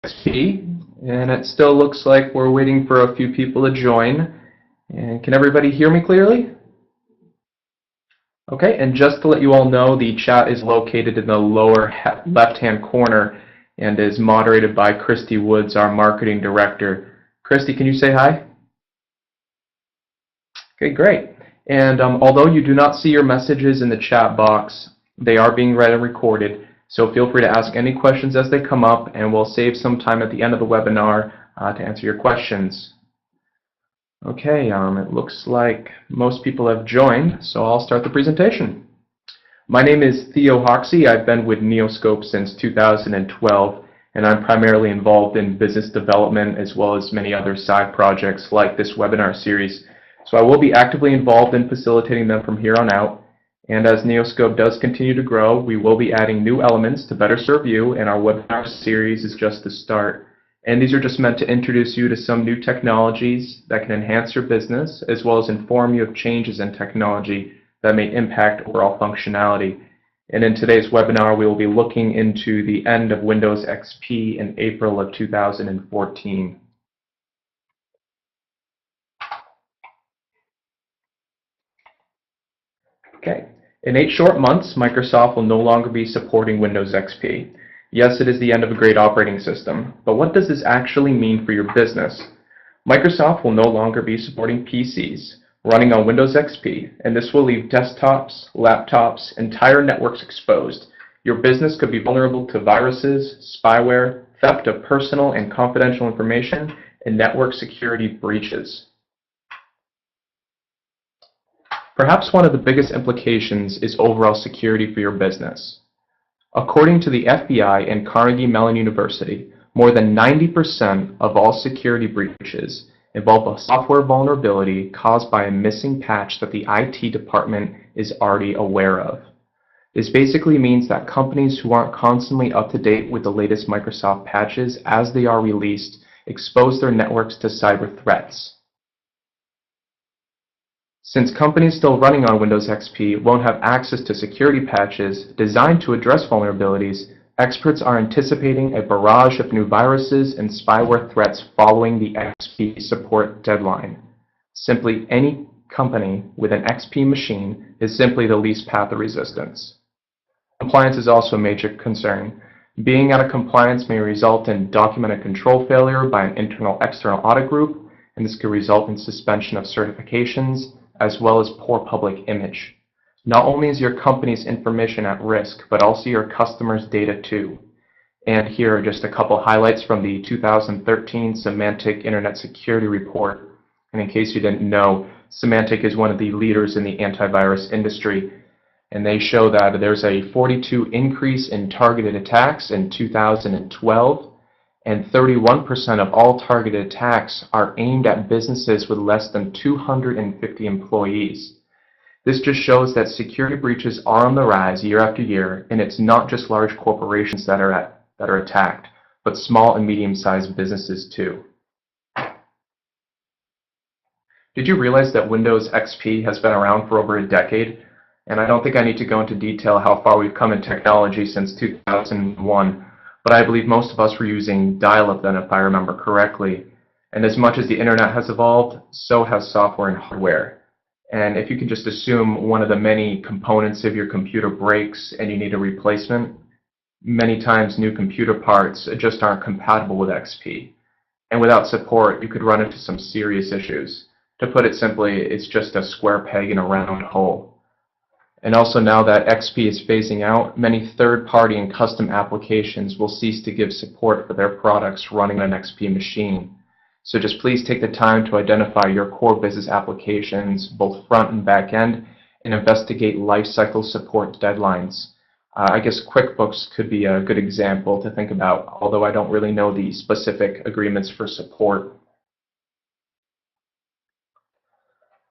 XP, and it still looks like we're waiting for a few people to join. And can everybody hear me clearly? Okay, and just to let you all know, the chat is located in the lower left-hand corner and is moderated by Christy Woods, our marketing director. Christy, can you say hi? Okay, great. And although you do not see your messages in the chat box, they are being read and recorded. So feel free to ask any questions as they come up, and we'll save some time at the end of the webinar to answer your questions. Okay, it looks like most people have joined, so I'll start the presentation. My name is Theo Hoxie. I've been with Neoscope since 2012, and I'm primarily involved in business development as well as many other side projects like this webinar series. So I will be actively involved in facilitating them from here on out. And as Neoscope does continue to grow, we will be adding new elements to better serve you, and our webinar series is just the start. And these are just meant to introduce you to some new technologies that can enhance your business, as well as inform you of changes in technology that may impact overall functionality. And in today's webinar, we will be looking into the end of Windows XP in April of 2014. Okay. In 8 short months, Microsoft will no longer be supporting Windows XP. Yes, it is the end of a great operating system, but what does this actually mean for your business? Microsoft will no longer be supporting PCs running on Windows XP, and this will leave desktops, laptops, entire networks exposed. Your business could be vulnerable to viruses, spyware, theft of personal and confidential information, and network security breaches. Perhaps one of the biggest implications is overall security for your business. According to the FBI and Carnegie Mellon University, more than 90% of all security breaches involve a software vulnerability caused by a missing patch that the IT department is already aware of. This basically means that companies who aren't constantly up to date with the latest Microsoft patches as they are released expose their networks to cyber threats. Since companies still running on Windows XP won't have access to security patches designed to address vulnerabilities, experts are anticipating a barrage of new viruses and spyware threats following the XP support deadline. Simply any company with an XP machine is simply the least path of resistance. Compliance is also a major concern. Being out of compliance may result in documented control failure by an internal-external audit group, and this could result in suspension of certifications, as well as poor public image. Not only is your company's information at risk, but also your customers' data too. And here are just a couple highlights from the 2013 Symantec Internet Security Report. And in case you didn't know, Symantec is one of the leaders in the antivirus industry. And they show that there's a 42% increase in targeted attacks in 2012, and 31% of all targeted attacks are aimed at businesses with less than 250 employees. This just shows that security breaches are on the rise year after year, and it's not just large corporations that are attacked, but small and medium-sized businesses too. Did you realize that Windows XP has been around for over a decade? And I don't think I need to go into detail how far we've come in technology since 2001. But I believe most of us were using dial-up then, if I remember correctly. And as much as the internet has evolved, so has software and hardware. And if you can just assume one of the many components of your computer breaks and you need a replacement, many times new computer parts just aren't compatible with XP. And without support, you could run into some serious issues. To put it simply, it's just a square peg in a round hole. And also now that XP is phasing out, many third-party and custom applications will cease to give support for their products running on an XP machine. So just please take the time to identify your core business applications, both front and back end, and investigate lifecycle support deadlines. I guess QuickBooks could be a good example to think about, although I don't really know the specific agreements for support.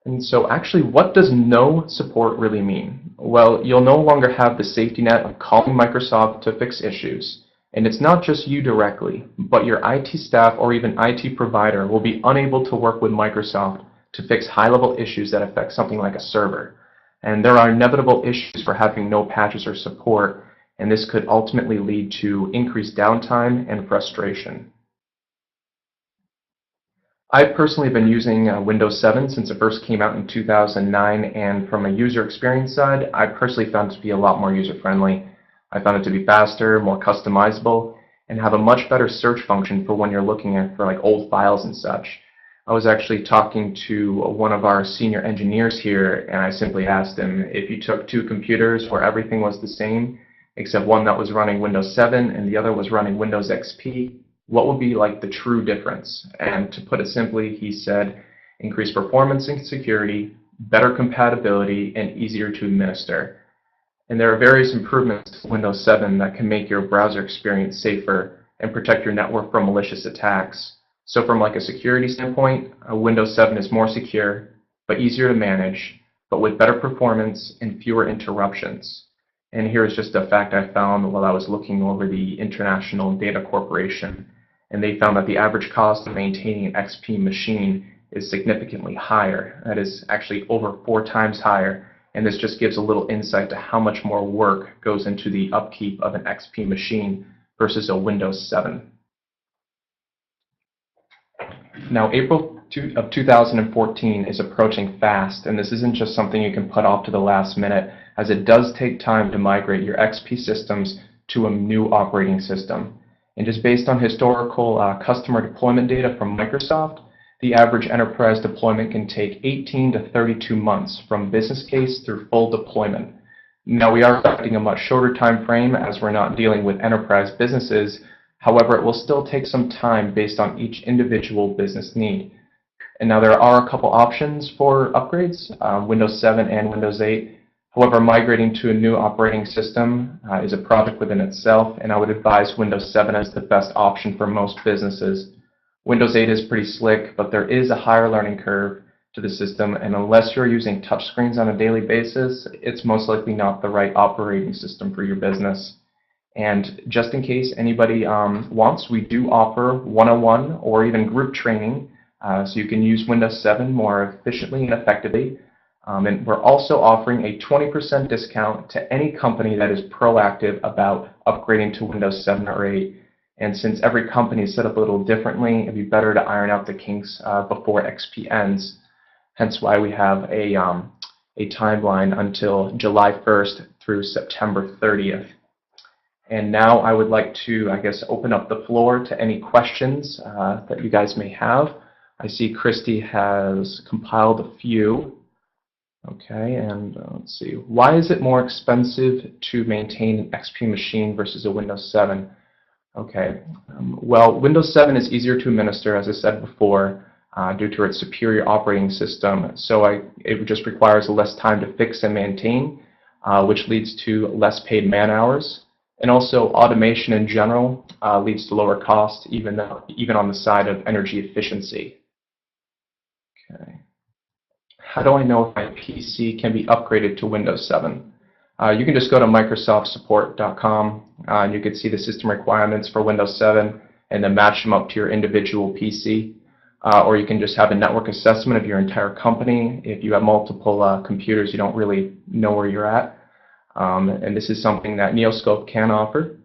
And so actually, what does no support really mean? Well, you'll no longer have the safety net of calling Microsoft to fix issues. And it's not just you directly, but your IT staff or even IT provider will be unable to work with Microsoft to fix high-level issues that affect something like a server. And there are inevitable issues for having no patches or support. and this could ultimately lead to increased downtime and frustration. I've personally been using Windows 7 since it first came out in 2009, and from a user experience side, I personally found it to be a lot more user-friendly. I found it to be faster, more customizable, and have a much better search function for when you're looking at for like old files and such. I was actually talking to one of our senior engineers here, and I simply asked him, if you took two computers where everything was the same, except one that was running Windows 7 and the other was running Windows XP, what would be like the true difference? And to put it simply, he said, increased performance and security, better compatibility, and easier to administer. And there are various improvements to Windows 7 that can make your browser experience safer and protect your network from malicious attacks. So from like a security standpoint, Windows 7 is more secure, but easier to manage, but with better performance and fewer interruptions. And here's just a fact I found while I was looking over the International Data Corporation, and they found that the average cost of maintaining an XP machine is significantly higher. That is actually over 4 times higher, and this just gives a little insight to how much more work goes into the upkeep of an XP machine versus a Windows 7. Now, April of 2014 is approaching fast, and this isn't just something you can put off to the last minute, as it does take time to migrate your XP systems to a new operating system. And just based on historical customer deployment data from Microsoft, the average enterprise deployment can take 18 to 32 months from business case through full deployment. Now, we are expecting a much shorter time frame as we're not dealing with enterprise businesses. However, it will still take some time based on each individual business need. And now there are a couple options for upgrades, Windows 7 and Windows 8. However, migrating to a new operating system is a project within itself, and I would advise Windows 7 as the best option for most businesses. Windows 8 is pretty slick, but there is a higher learning curve to the system, and unless you're using touchscreens on a daily basis, it's most likely not the right operating system for your business. And just in case anybody wants, we do offer one-on-one or even group training, so you can use Windows 7 more efficiently and effectively. And we're also offering a 20% discount to any company that is proactive about upgrading to Windows 7 or 8. And since every company is set up a little differently, it'd be better to iron out the kinks before XP ends. Hence why we have a timeline until July 1st through September 30th. And now I would like to, open up the floor to any questions that you guys may have. I see Christy has compiled a few. Okay, and let's see. Why is it more expensive to maintain an XP machine versus a Windows 7? Okay, well, Windows 7 is easier to administer, as I said before, due to its superior operating system. So it just requires less time to fix and maintain, which leads to less paid man hours. And also, automation in general leads to lower cost, even on the side of energy efficiency. Okay. How do I know if my PC can be upgraded to Windows 7? You can just go to microsoftsupport.com and you can see the system requirements for Windows 7 and then match them up to your individual PC. Or you can just have a network assessment of your entire company. If you have multiple computers, you don't really know where you're at. And this is something that Neoscope can offer.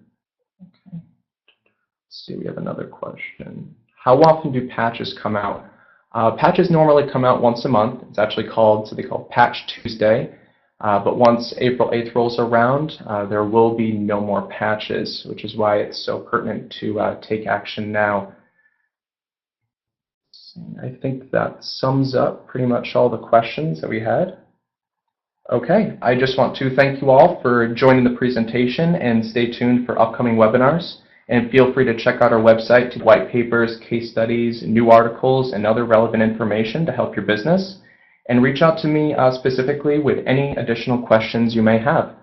Okay. Let's see, we have another question. How often do patches come out? Patches normally come out once a month. It's actually called, they call Patch Tuesday. But once April 8th rolls around, there will be no more patches, which is why it's so pertinent to take action now. I think that sums up pretty much all the questions that we had. Okay, I just want to thank you all for joining the presentation and stay tuned for upcoming webinars. And feel free to check out our website to white papers, case studies, new articles, and other relevant information to help your business. And reach out to me specifically with any additional questions you may have.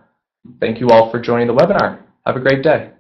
Thank you all for joining the webinar. Have a great day.